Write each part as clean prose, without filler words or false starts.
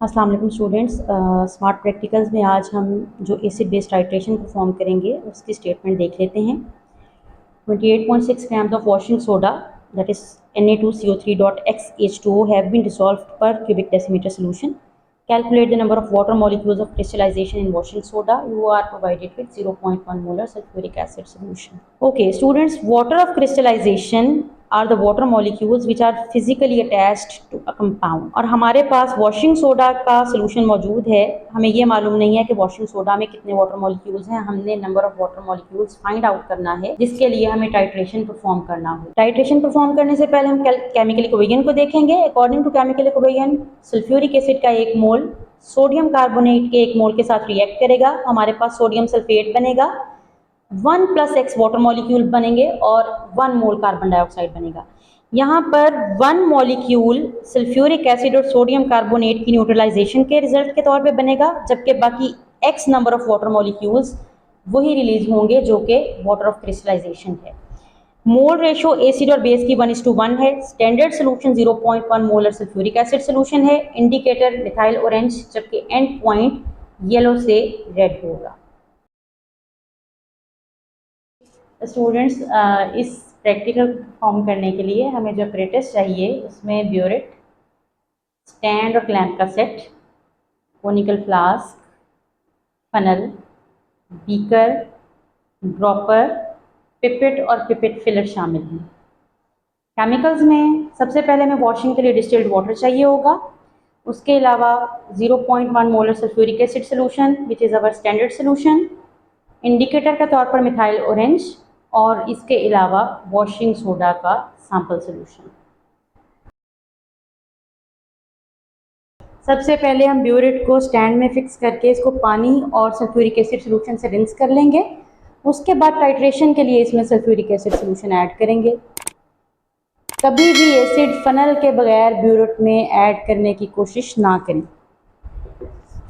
अस्सलाम वालेकुम students. Smart practicals में आज हम जो एसिड बेस टाइट्रेशन परफॉर्म करेंगे उसकी स्टेटमेंट देख लेते हैं। 28.6 grams of washing soda, that is Na2CO3.XH2O, have been dissolved per cubic decimeter solution. Calculate the number of water molecules of crystallization in washing soda. You are provided with 0.1 molar sulfuric acid solution. Okay, students, water of crystallization are the water molecules which are physically attached to a compound. और हमारे पास washing soda का solution मौजूद है। हमें ये मालूम नहीं है कि वॉशिंग सोडा में कितने वाटर मॉलिक्यूल्स हैं। हमने number of water molecules find out करना है, जिसके लिए हमें टाइट्रेशन परफॉर्म करना हो। टाइट्रेशन परफॉर्म करने से पहले हम केमिकल इक्वेशन को देखेंगे। According to chemical equation, sulphuric acid का 1 मोल सोडियम कार्बोनेट के 1 मोल के साथ रिएक्ट करेगा। हमारे पास सोडियम सल्फेट बनेगा, 1 + X वाटर मॉलिक्यूल बनेंगे और 1 मोल कार्बन डाइऑक्साइड बनेगा। यहाँ पर 1 मॉलिक्यूल सल्फ्यूरिक एसिड और सोडियम कार्बोनेट की न्यूट्रलाइजेशन के रिजल्ट के तौर पे बनेगा, जबकि बाकी X number of water molecules वही रिलीज होंगे जो कि वाटर ऑफ क्रिस्टलाइजेशन है। मोल रेशो एसिड और बेस की 1:1 है। Standard solution 0.1 molar sulphuric acid solution है। इंडिकेटर मिथाइल ऑरेंज, जबकि एंड पॉइंट येलो से रेड होगा। स्टूडेंट्स, इस प्रैक्टिकल परफॉर्म करने के लिए हमें जो अपरेटस चाहिए उसमें ब्यूरेट, स्टैंड और क्लैंप का set, conical flask, funnel, beaker, dropper, pipette और पिपेट फिलर शामिल हैं। केमिकल्स में सबसे पहले हमें वॉशिंग के लिए डिस्टिल्ड वाटर चाहिए होगा। उसके अलावा 0.1 molar sulphuric acid solution which is our standard solution, indicator के तौर पर मिथाइल ऑरेंज, और इसके अलावा वॉशिंग सोडा का सैंपल सोल्यूशन। सबसे पहले हम ब्यूरेट को स्टैंड में फिक्स करके इसको पानी और सल्फ्यूरिक एसिड सोल्यूशन से रिंस कर लेंगे। उसके बाद टाइट्रेशन के लिए इसमें सल्फ्यूरिक एसिड सोल्यूशन ऐड करेंगे। कभी भी एसिड फनल के बगैर ब्यूरेट में ऐड करने की कोशिश ना करें।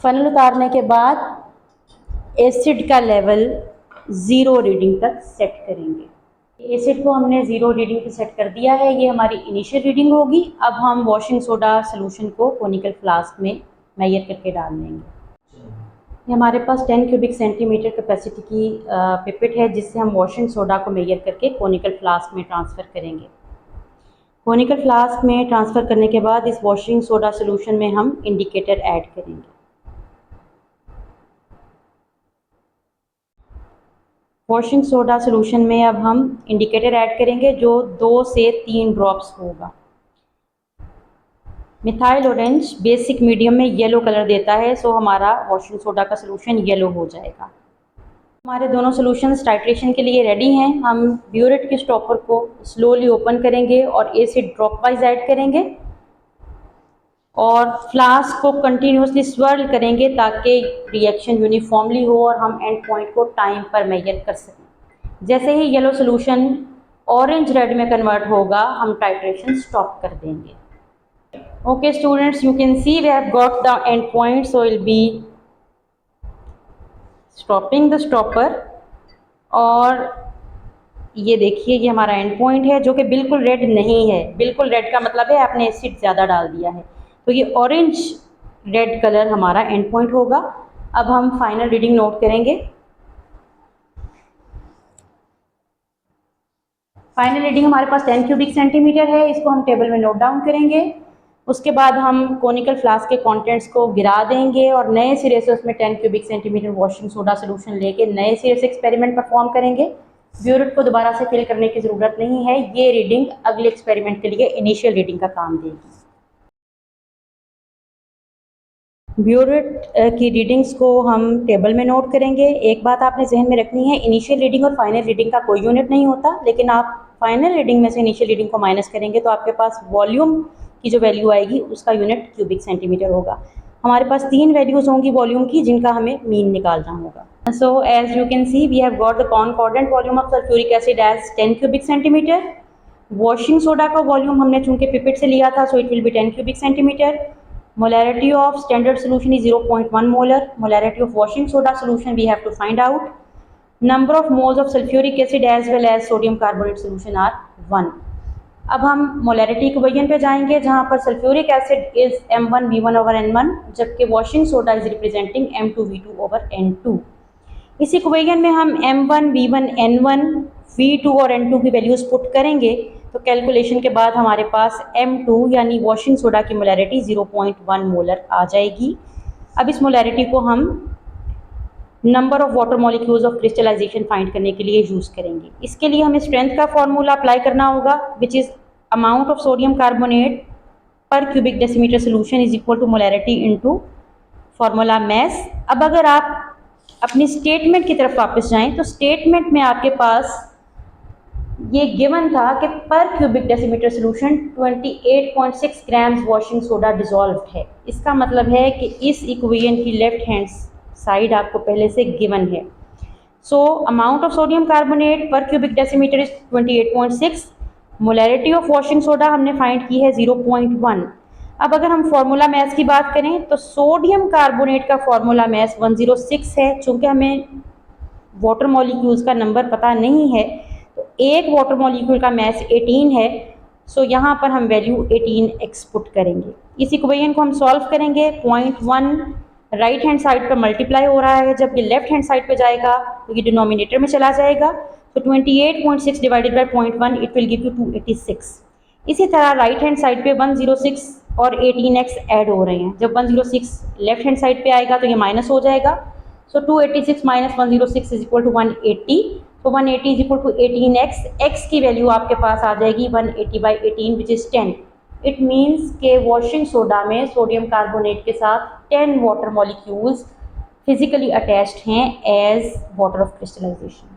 फनल उतारने के बाद एसिड का लेवल 0 रीडिंग तक सेट करेंगे। एसिड को हमने 0 रीडिंग पे सेट कर दिया है, ये हमारी इनिशियल रीडिंग होगी। अब हम वॉशिंग सोडा सोल्यूशन को कोनिकल फ्लास्क में मेजर करके डाल देंगे। ये हमारे पास 10 क्यूबिक सेंटीमीटर कैपेसिटी की पिपेट है, जिससे हम वॉशिंग सोडा को मेजर करके कोनिकल फ्लास्क में ट्रांसफ़र करेंगे। कोनिकल फ्लास्क में ट्रांसफ़र करने के बाद इस वॉशिंग सोडा सोल्यूशन में हम इंडिकेटर ऐड करेंगे। वॉशिंग सोडा सोल्यूशन में अब हम इंडिकेटर ऐड करेंगे जो 2 से 3 ड्रॉप्स होगा। मिथाइल ऑरेंज बेसिक मीडियम में येलो कलर देता है, सो हमारा वॉशिंग सोडा का सोल्यूशन येलो हो जाएगा। हमारे दोनों सोल्यूशंस टाइट्रेशन के लिए रेडी हैं। हम ब्यूरेट के स्टॉपर को स्लोली ओपन करेंगे और एसिड ड्रॉप वाइज ऐड करेंगे और फ्लास्क को कंटिन्यूसली स्वर्ल करेंगे ताकि रिएक्शन यूनिफॉर्मली हो और हम एंड पॉइंट को टाइम पर मेजर कर सकें। जैसे ही येलो सोल्यूशन ऑरेंज रेड में कन्वर्ट होगा, हम टाइट्रेशन स्टॉप कर देंगे। Okay students, you can see we have got the end point, so will be stopping the stopper. और ये देखिए, ये हमारा एंड पॉइंट है जो कि बिल्कुल रेड नहीं है। बिल्कुल रेड का मतलब है आपने एसिड ज़्यादा डाल दिया है, तो ये ऑरेंज रेड कलर हमारा एंड पॉइंट होगा। अब हम फाइनल रीडिंग नोट करेंगे। फाइनल रीडिंग हमारे पास 10 क्यूबिक सेंटीमीटर है, इसको हम टेबल में नोट डाउन करेंगे। उसके बाद हम कोनिकल फ्लास्क के कंटेंट्स को गिरा देंगे और नए सिरे से उसमें 10 cubic centimetre washing soda solution लेके नए सिरे से एक्सपेरिमेंट परफॉर्म करेंगे। ब्यूरेट को दोबारा से फिल करने की ज़रूरत नहीं है, ये रीडिंग अगले एक्सपेरिमेंट के लिए इनिशियल रीडिंग का काम देगी। ब्यूरेट की रीडिंग्स को हम टेबल में नोट करेंगे। एक बात आपने जहन में रखनी है, इनिशियल रीडिंग और फाइनल रीडिंग का कोई यूनिट नहीं होता, लेकिन आप फाइनल रीडिंग में से इनिशियल रीडिंग को माइनस करेंगे तो आपके पास वॉल्यूम की जो वैल्यू आएगी उसका यूनिट क्यूबिक सेंटीमीटर होगा। हमारे पास 3 वैल्यूज़ होंगी वॉल्यूम की, जिनका हमें मीन निकालना होगा। So as you can see we have got the concordant volume of sulphuric acid as 10 cubic centimetre. Washing soda का वॉल्यूम हमने चूंकि पिपेट से लिया था, so it will be 10 cubic centimeter. Molarity of standard solution is 0.1 molar. Molarity of washing soda solution we have to find out. Number of moles of sulfuric acid as well as sodium carbonate solution are 1. अब हम molarity equation पे जाएंगे जहाँ पर sulphuric acid is M1V1/N1 जबकि washing soda is representing M2V2/N2। इस equation में हम M1V1N1 V2 और N2 की वैल्यूज पुट करेंगे तो कैलकुलेशन के बाद हमारे पास M2 यानी वॉशिंग सोडा की मोलैरिटी 0.1 मोलर आ जाएगी। अब इस मोलैरिटी को हम number of water molecules of crystallization find करने के लिए यूज करेंगे। इसके लिए हमें स्ट्रेंथ का फॉर्मूला अप्लाई करना होगा which is amount of sodium carbonate per cubic decimetre solution is equal to molarity into formula mass. अब अगर आप अपनी स्टेटमेंट की तरफ वापस जाएं तो स्टेटमेंट में आपके पास ये गिवन था कि पर cubic decimetre solution 28.6 grams washing soda dissolved है। इसका मतलब है कि इस इक्वेशन की लेफ्ट हैंड साइड आपको पहले से गिवन है। So amount of sodium carbonate per cubic decimetre is 28.6, molarity of washing soda हमने फाइंड की है 0.1। अब अगर हम फॉर्मूला मैथ की बात करें तो सोडियम कार्बोनेट का फॉर्मूला मैथ 106 है। चूँकि हमें वाटर मॉलिक्यूल्स का नंबर पता नहीं है तो एक वाटर मॉलिक्यूल का मैथ 18 है। सो यहाँ पर हम वैल्यू 18x पुट करेंगे। इस इक्वेशन को हम सॉल्व करेंगे। 0.1 राइट हैंड साइड पर मल्टीप्लाई हो रहा है, जब ये लेफ्ट हैंड साइड पर जाएगा तो ये डिनोमिनेटर में चला जाएगा। तो 28.6 divided by 0.1 it will give you 286। इसी तरह राइट हैंड साइड पे 106 और 18x ऐड हो रहे हैं। जब 106 लेफ्ट हैंड साइड पे आएगा तो ये माइनस हो जाएगा। So 286 minus 106 is equal to 180। तो 180 is equal to 18x। x की वैल्यू आपके पास आ जाएगी 180/18 विच इज 10। इट मीन्स के वॉशिंग सोडा में सोडियम कार्बोनेट के साथ 10 वाटर मॉलिक्यूल्स फिजिकली अटैच्ड हैं एज वाटर ऑफ क्रिस्टलाइजेशन।